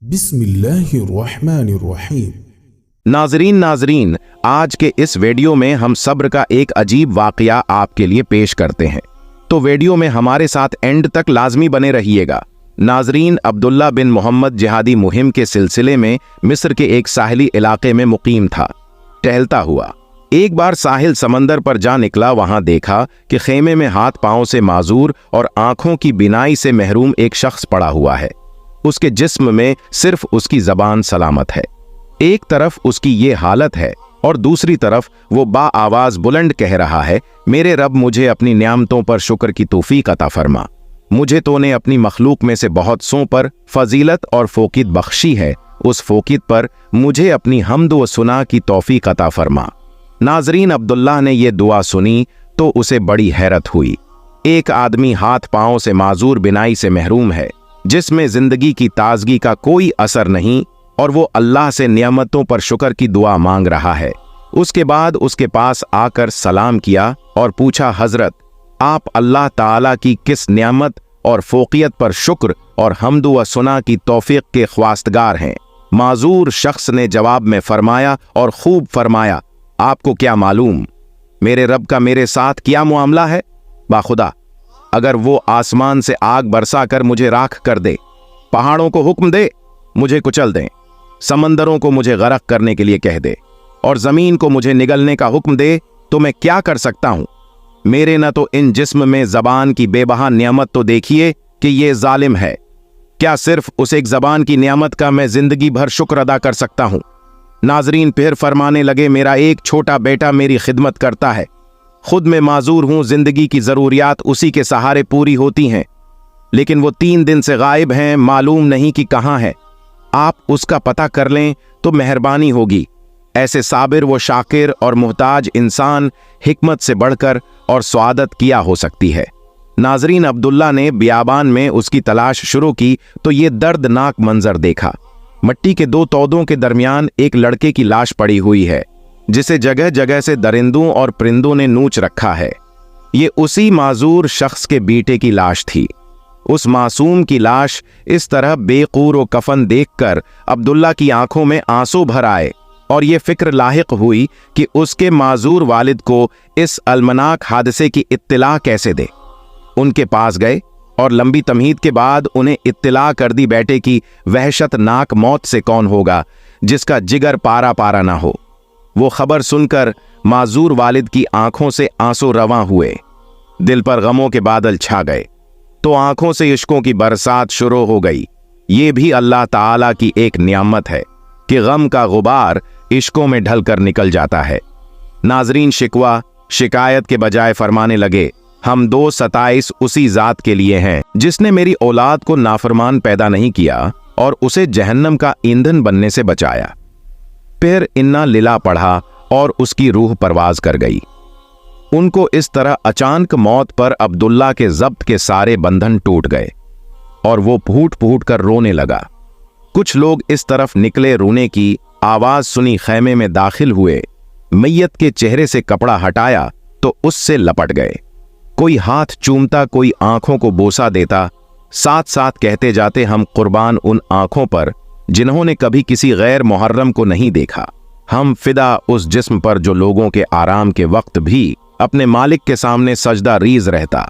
बिस्मिल्लाहिर्रहमानिर्रहीम। नाजरीन, आज के इस वीडियो में हम सब्र का एक अजीब वाकया आपके लिए पेश करते हैं, तो वीडियो में हमारे साथ एंड तक लाजमी बने रहिएगा। नाजरीन, अब्दुल्ला बिन मोहम्मद जिहादी मुहिम के सिलसिले में मिस्र के एक साहिली इलाके में मुकीम था। टहलता हुआ एक बार साहिल समंदर पर जा निकला। वहां देखा कि खेमे में हाथ पांव से माजूर और आंखों की बिनाई से महरूम एक शख्स पड़ा हुआ है। उसके जिस्म में सिर्फ उसकी जबान सलामत है। एक तरफ उसकी ये हालत है और दूसरी तरफ वो बाआवाज बुलंद कह रहा है, मेरे रब, मुझे अपनी नियामतों पर शुक्र की तौफीक अता फरमा। मुझे तूने अपनी मखलूक में से बहुत सों पर फजीलत और फोकियत बख्शी है। उस फोकियत पर मुझे अपनी हम्द व सुना की तौफीक अता फरमा। नाजरीन, अब्दुल्ला ने ये दुआ सुनी तो उसे बड़ी हैरत हुई। एक आदमी हाथ पांव से माजूर बिनाई से महरूम है, जिसमें जिंदगी की ताजगी का कोई असर नहीं, और वो अल्लाह से नियामतों पर शुक्र की दुआ मांग रहा है। उसके बाद उसके पास आकर सलाम किया और पूछा, हजरत, आप अल्लाह ताला की किस नियामत और फोकियत पर शुक्र और हम्द व सुना की तौफीक के ख्वास्तगार हैं? माजूर शख्स ने जवाब में फरमाया और खूब फरमाया, आपको क्या मालूम मेरे रब का मेरे साथ क्या मामला है? बाखुदा, अगर वो आसमान से आग बरसा कर मुझे राख कर दे, पहाड़ों को हुक्म दे मुझे कुचल दें, समंदरों को मुझे गरक करने के लिए कह दे और जमीन को मुझे निगलने का हुक्म दे, तो मैं क्या कर सकता हूं? मेरे न तो इन जिस्म में जबान की बेबहा नियामत तो देखिए कि ये जालिम है। क्या सिर्फ उस एक जबान की नियामत का मैं जिंदगी भर शुक्र अदा कर सकता हूं? नाजरीन फिर फरमाने लगे, मेरा एक छोटा बेटा मेरी खिदमत करता है, खुद में माजूर हूं, जिंदगी की जरूरियात उसी के सहारे पूरी होती हैं, लेकिन वो 3 दिन से गायब हैं, मालूम नहीं कि कहां है। आप उसका पता कर लें तो मेहरबानी होगी। ऐसे साबिर व शाकिर और मुहताज इंसान हिकमत से बढ़कर और स्वादत किया हो सकती है। नाजरीन, अब्दुल्ला ने बियाबान में उसकी तलाश शुरू की तो ये दर्दनाक मंजर देखा। मिट्टी के 2 तौदों के दरमियान एक लड़के की लाश पड़ी हुई है, जिसे जगह जगह से दरिंदों और परिंदों ने नोच रखा है। ये उसी माजूर शख्स के बेटे की लाश थी। उस मासूम की लाश इस तरह बेकूर व कफन देखकर अब्दुल्ला की आंखों में आंसू भर आए और ये फिक्र लाहिक हुई कि उसके माजूर वालिद को इस अलमनाक हादसे की इत्तिला कैसे दे। उनके पास गए और लंबी तमहीद के बाद उन्हें इत्तिला कर दी, बेटे की वहशतनाक मौत से कौन होगा जिसका जिगर पारा पारा ना हो। वो खबर सुनकर माजूर वालिद की आंखों से आंसू रवां हुए, दिल पर गमों के बादल छा गए, तो आंखों से इश्कों की बरसात शुरू हो गई। ये भी अल्लाह ताला की एक नियामत है कि गम का गुबार इश्कों में ढलकर निकल जाता है। नाजरीन, शिकवा शिकायत के बजाय फरमाने लगे, हम 2 सताइश उसी जात के लिए हैं जिसने मेरी औलाद को नाफरमान पैदा नहीं किया और उसे जहन्नम का ईंधन बनने से बचाया। फिर इन्ना लिला पढ़ा और उसकी रूह परवाज कर गई। उनको इस तरह अचानक मौत पर अब्दुल्ला के ज़ब्त के सारे बंधन टूट गए और वो फूट फूट कर रोने लगा। कुछ लोग इस तरफ निकले, रोने की आवाज सुनी, खेमे में दाखिल हुए, मैयत के चेहरे से कपड़ा हटाया तो उससे लपट गए। कोई हाथ चूमता, कोई आंखों को बोसा देता, साथ साथ कहते जाते, हम कुर्बान उन आंखों पर जिन्होंने कभी किसी गैर मुहर्रम को नहीं देखा, हम फिदा उस जिस्म पर जो लोगों के आराम के वक्त भी अपने मालिक के सामने सजदा रीज रहता।